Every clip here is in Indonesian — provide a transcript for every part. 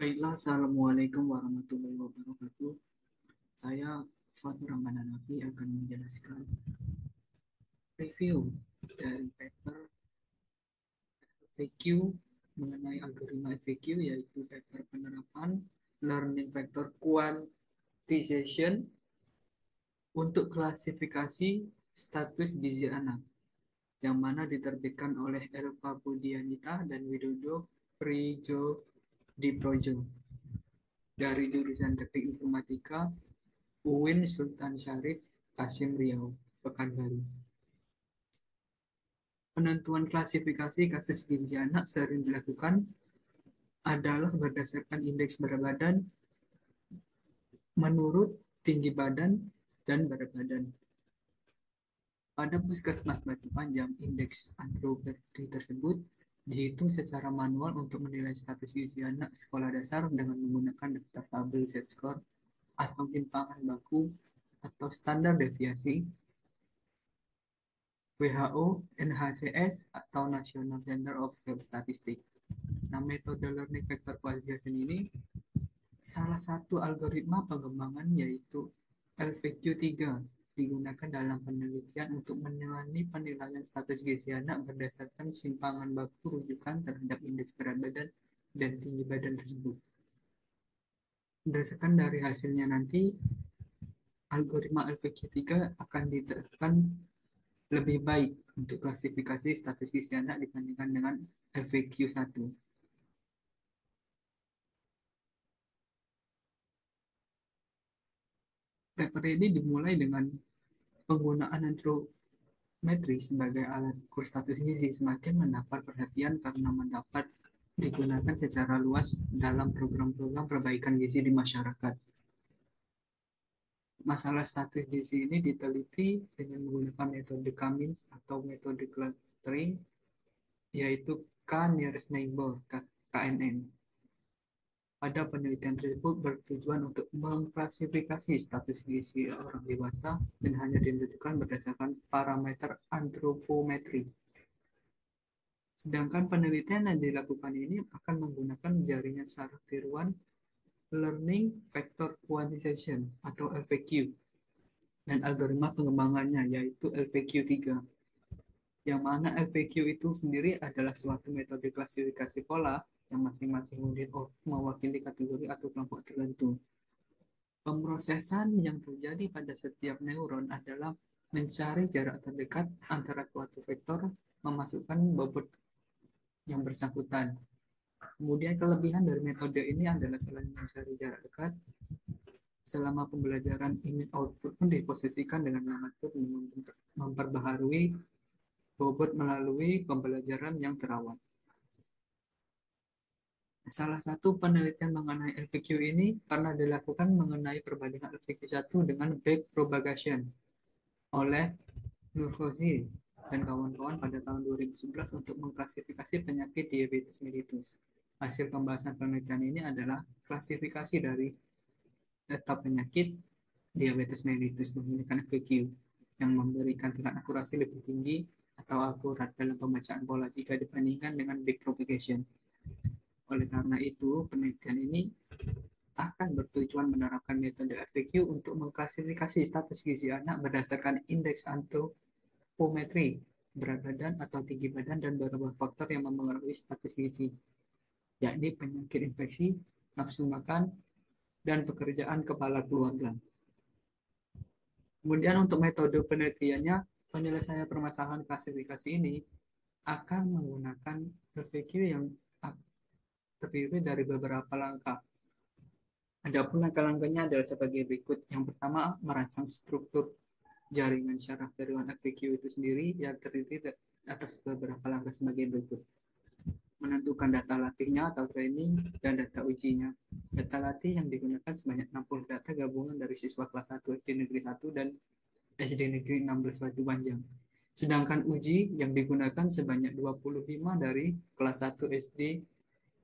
Baiklah, Assalamualaikum warahmatullahi wabarakatuh. Saya Fatur Rahman Hanafi akan menjelaskan review dari paper FAQ mengenai algoritma FAQ, yaitu paper penerapan Learning Factor Quantization untuk klasifikasi status gizi anak, yang mana diterbitkan oleh Elva Budianita dan Widodo Prijo Diprojo dari jurusan Teknik Informatika UIN Sultan Syarif Kasim Riau, Pekanbaru. Penentuan klasifikasi kasus gizi anak sering dilakukan adalah berdasarkan indeks berat badan menurut tinggi badan dan berat badan. Pada Puskesmas Batu Panjang, indeks andrometri tersebut dihitung secara manual untuk menilai status gizi anak sekolah dasar dengan menggunakan daftar tabel Z-score atau timpangan baku atau standar deviasi WHO, NHCS, atau National Center of Health Statistics. Nah, metode learning vector qualization ini salah satu algoritma pengembangan yaitu LVQ3 digunakan dalam penelitian untuk menilai penilaian status gizi anak berdasarkan simpangan baku rujukan terhadap indeks berat badan dan tinggi badan tersebut. Berdasarkan dari hasilnya nanti, algoritma LVQ3 akan diterapkan lebih baik untuk klasifikasi status gizi anak dibandingkan dengan FAQ1. Paper ini dimulai dengan penggunaan antrometri sebagai alat ukur status gizi semakin mendapat perhatian karena mendapat digunakan secara luas dalam program-program perbaikan gizi di masyarakat. Masalah status gizi ini diteliti dengan menggunakan metode Cummins atau metode clustering, yaitu K nearest neighbor, KNN. Pada penelitian tersebut bertujuan untuk mengklasifikasi status gizi orang dewasa dan hanya ditentukan berdasarkan parameter antropometri. Sedangkan penelitian yang dilakukan ini akan menggunakan jaringan saraf tiruan Learning Factor Quantization atau LVQ dan algoritma pengembangannya yaitu LVQ3. Yang mana LVQ itu sendiri adalah suatu metode klasifikasi pola yang masing-masing unit mewakili kategori atau kelompok tertentu. Pemrosesan yang terjadi pada setiap neuron adalah mencari jarak terdekat antara suatu vektor, memasukkan bobot yang bersangkutan. Kemudian kelebihan dari metode ini adalah selain mencari jarak dekat, selama pembelajaran init output pun diposisikan dengan mengatur memperbaharui bobot melalui pembelajaran yang terawat. Salah satu penelitian mengenai LPQ ini pernah dilakukan mengenai perbandingan LPQ1 dengan back propagation oleh Nurhozi dan kawan-kawan pada tahun 2011 untuk mengklasifikasi penyakit diabetes mellitus. Hasil pembahasan penelitian ini adalah klasifikasi dari data penyakit diabetes mellitus menggunakan FAQ yang memberikan tingkat akurasi lebih tinggi atau akurat dalam pembacaan pola jika dibandingkan dengan back propagation. Oleh karena itu, penelitian ini akan bertujuan menerapkan metode FAQ untuk mengklasifikasi status gizi anak berdasarkan indeks antropometri, berat badan atau tinggi badan dan beberapa faktor yang mempengaruhi status gizi, yakni penyakit infeksi, nafsu makan, dan pekerjaan kepala keluarga. Kemudian untuk metode penelitiannya, penyelesaian permasalahan klasifikasi ini akan menggunakan FAQ yang terdiri dari beberapa langkah. Adapun langkah-langkahnya adalah sebagai berikut. Yang pertama, merancang struktur jaringan syaraf tiruan FAQ itu sendiri yang terdiri atas beberapa langkah sebagai berikut. Menentukan data latihnya atau training dan data ujinya. Data latih yang digunakan sebanyak 60 data gabungan dari siswa kelas 1 SD Negeri 1 dan SD Negeri 16 Batu Panjang. Sedangkan uji yang digunakan sebanyak 25 dari kelas 1 SD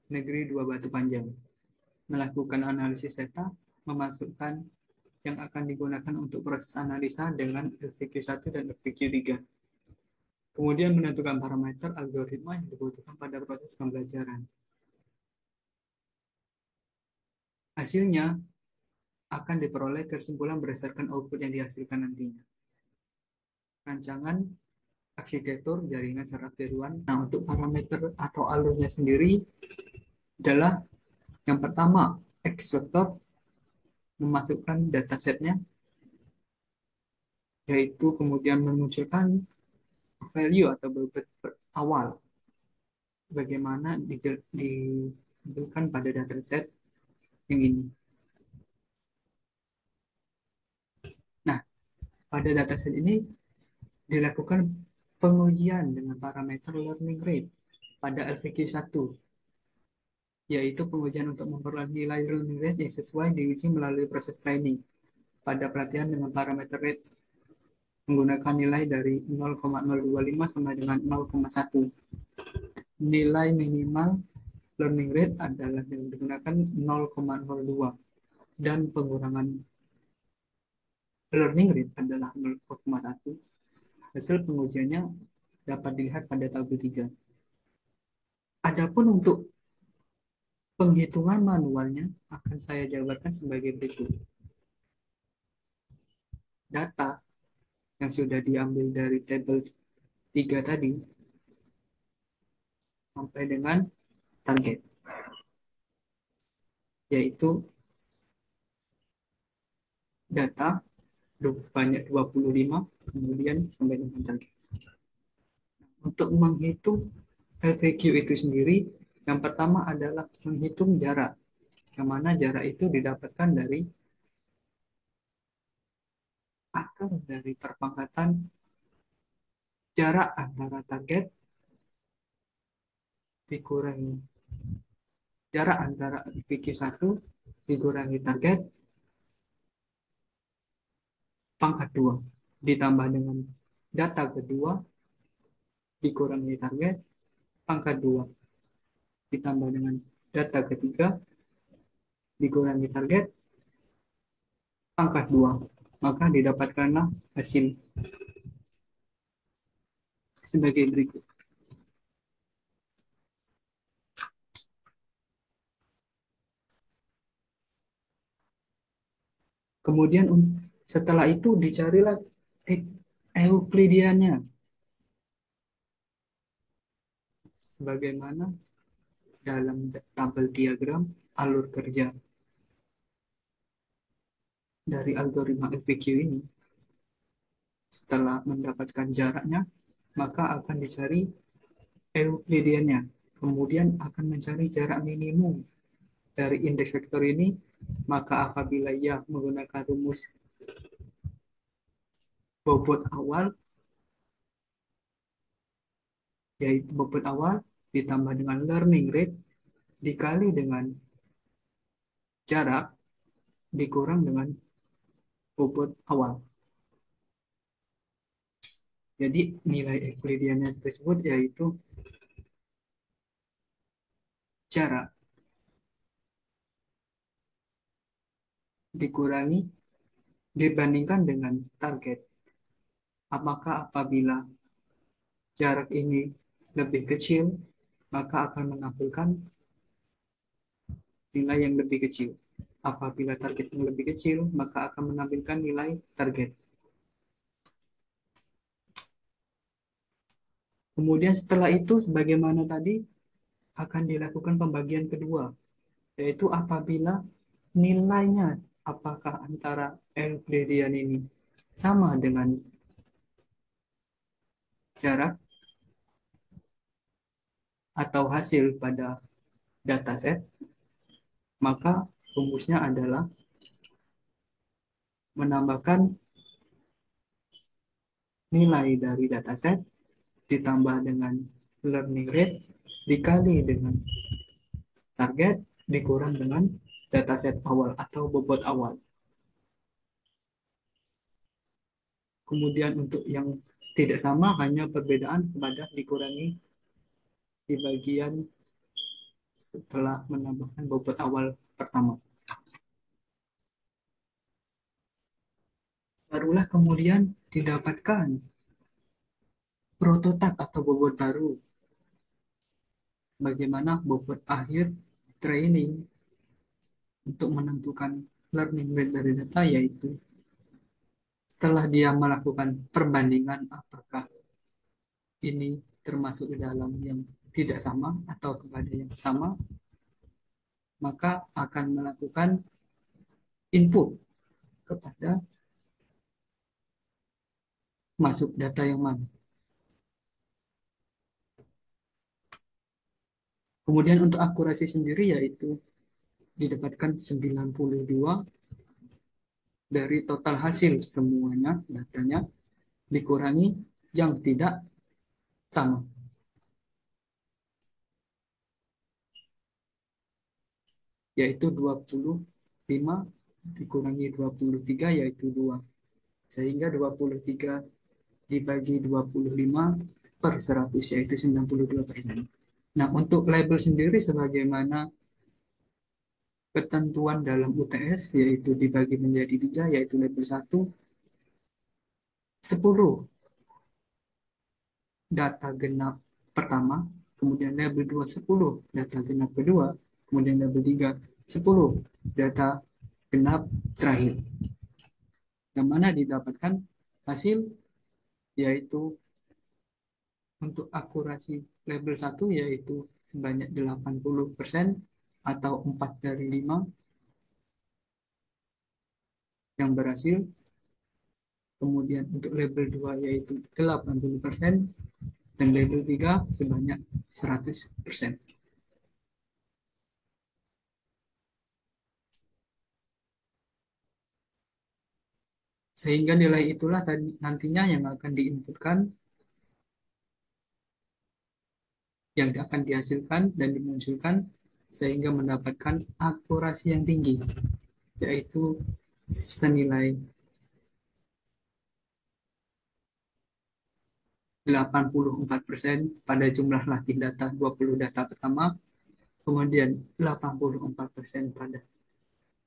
Negeri 2 Batu Panjang. Melakukan analisis data, memasukkan yang akan digunakan untuk proses analisa dengan LVQ1 dan LVQ3. Kemudian menentukan parameter algoritma yang dibutuhkan pada proses pembelajaran. Hasilnya akan diperoleh kesimpulan berdasarkan output yang dihasilkan nantinya. Rancangan arsitektur jaringan secara tiruan. Nah, untuk parameter atau alurnya sendiri adalah yang pertama, X vektor memasukkan datasetnya, yaitu kemudian memunculkan value atau bobot awal bagaimana diberikan pada dataset yang ini. Nah, pada dataset ini dilakukan pengujian dengan parameter learning rate pada LVQ1, yaitu pengujian untuk memperoleh nilai learning rate yang sesuai diuji melalui proses training pada pelatihan dengan parameter rate menggunakan nilai dari 0,025 sampai dengan 0,1. Nilai minimal learning rate adalah yang digunakan 0,02 dan pengurangan learning rate adalah 0,1. Hasil pengujiannya dapat dilihat pada tabel 3. Adapun untuk penghitungan manualnya akan saya jabarkan sebagai berikut. Data yang sudah diambil dari tabel 3 tadi sampai dengan target, yaitu data banyak 25, kemudian sampai dengan target. Untuk menghitung LVQ itu sendiri, yang pertama adalah menghitung jarak, yang mana jarak itu didapatkan dari akar dari perpangkatan jarak antara target dikurangi jarak antara LVQ1 dikurangi target pangkat 2 ditambah dengan data kedua dikurangi target pangkat 2 ditambah dengan data ketiga dikurangi target pangkat 2, maka didapatkanlah hasil sebagai berikut. Kemudian setelah itu dicarilah Euklidiannya sebagaimana dalam tabel diagram alur kerja dari algoritma LPQ ini. Setelah mendapatkan jaraknya, maka akan dicari Euklidiannya. Kemudian akan mencari jarak minimum dari indeks vektor ini, maka apabila ia menggunakan rumus bobot awal, yaitu bobot awal ditambah dengan learning rate dikali dengan jarak dikurang dengan bobot awal. Jadi nilai Euclideannya tersebut yaitu jarak dikurangi dibandingkan dengan target. Apakah apabila jarak ini lebih kecil, maka akan menampilkan nilai yang lebih kecil. Apabila target yang lebih kecil, maka akan menampilkan nilai target. Kemudian setelah itu, sebagaimana tadi, akan dilakukan pembagian kedua, yaitu apabila nilainya apakah antara Euclidean ini sama dengan jarak atau hasil pada dataset, maka rumusnya adalah menambahkan nilai dari dataset ditambah dengan learning rate dikali dengan target dikurang dengan dataset awal atau bobot awal. Kemudian untuk yang tidak sama hanya perbedaan pada dikurangi di bagian setelah menambahkan bobot awal pertama. Barulah kemudian didapatkan prototipe atau bobot baru. Bagaimana bobot akhir training untuk menentukan learning rate dari data, yaitu setelah dia melakukan perbandingan apakah ini termasuk di dalam yang tidak sama atau kepada yang sama, maka akan melakukan input kepada masuk data yang mana. Kemudian untuk akurasi sendiri yaitu didapatkan 92 dari total hasil semuanya datanya dikurangi yang tidak sama, yaitu 25 dikurangi 23 yaitu 2. Sehingga 23 dibagi 25 per 100 yaitu 92%. Nah, untuk label sendiri sebagaimana ketentuan dalam UTS yaitu dibagi menjadi 3 yaitu label 1 10 data genap pertama, kemudian label 2 10 data genap kedua, kemudian label 3 10 data genap terakhir. Yang mana didapatkan hasil yaitu untuk akurasi label 1 yaitu sebanyak 80% atau 4 dari 5 yang berhasil. Kemudian untuk label 2 yaitu 80% dan label 3 sebanyak 100%. Sehingga nilai itulah nantinya yang akan diinputkan, yang akan dihasilkan dan dimunculkan sehingga mendapatkan akurasi yang tinggi, yaitu senilai 84% pada jumlah latih data 20 data pertama, kemudian 84% pada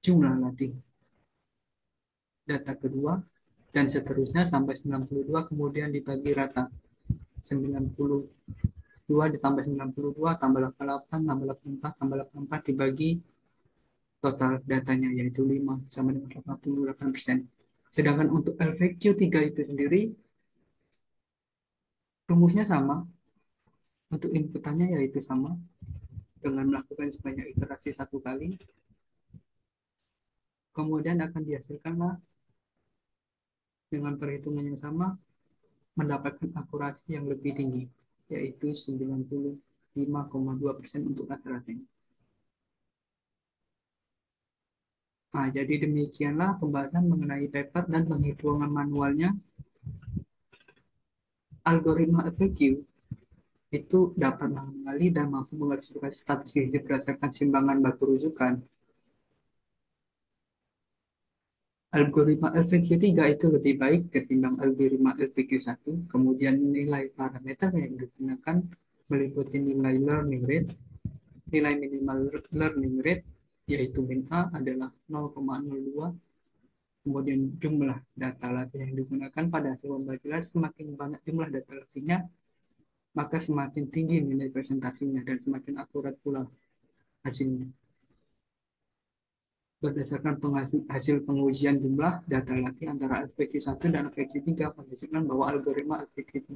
jumlah latih data kedua, dan seterusnya sampai 92 kemudian dibagi rata. 92 ditambah 92 tambah 88 tambah 84 tambah 84 dibagi total datanya yaitu 5 sama dengan 88%. Sedangkan untuk LVQ 3 itu sendiri rumusnya sama, untuk inputannya yaitu sama dengan melakukan sebanyak iterasi 1 kali, kemudian akan dihasilkanlah dengan perhitungan yang sama mendapatkan akurasi yang lebih tinggi yaitu 95,2% untuk rata-ratanya. Nah, jadi demikianlah pembahasan mengenai paper dan penghitungan manualnya. Algoritma FAQ itu dapat mengenali dan mampu mengklasifikasi status gizi berdasarkan simbangan baku rujukan. Algoritma LVQ3 itu lebih baik ketimbang algoritma LVQ1. Kemudian nilai parameter yang digunakan meliputi nilai learning rate, nilai minimal learning rate, yaitu min A adalah 0,02. Kemudian jumlah data latih yang digunakan pada hasil pembelajaran, semakin banyak jumlah data latihnya, maka semakin tinggi nilai presentasinya dan semakin akurat pula hasilnya. Berdasarkan hasil pengujian jumlah data latih antara LVQ1 dan LVQ3 menunjukkan bahwa algoritma LVQ3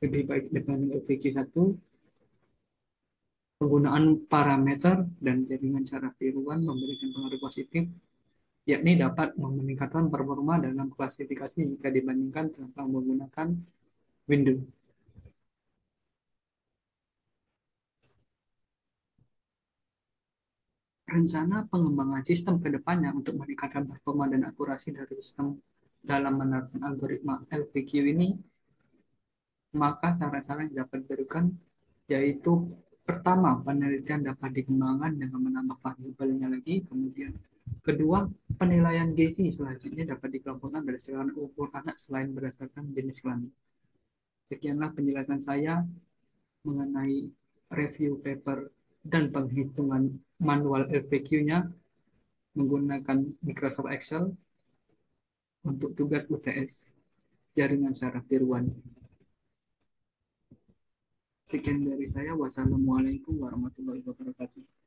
lebih baik dibanding LVQ1. Penggunaan parameter dan jaringan cara tiruan memberikan pengaruh positif, yakni dapat meningkatkan performa dalam klasifikasi jika dibandingkan tanpa menggunakan window. Rencana pengembangan sistem ke depannya untuk meningkatkan performa dan akurasi dari sistem dalam menerapkan algoritma LVQ ini, maka saran-saran yang dapat diberikan yaitu pertama, penelitian dapat dikembangkan dengan menambah variabelnya lagi. Kemudian kedua, penilaian gizi selanjutnya dapat dikelompokkan berdasarkan umur anak selain berdasarkan jenis kelamin. Sekianlah penjelasan saya mengenai review paper dan penghitungan manual LVQ-nya menggunakan Microsoft Excel untuk tugas UTS jaringan saraf tiruan. Sekian dari saya. Wassalamualaikum warahmatullahi wabarakatuh.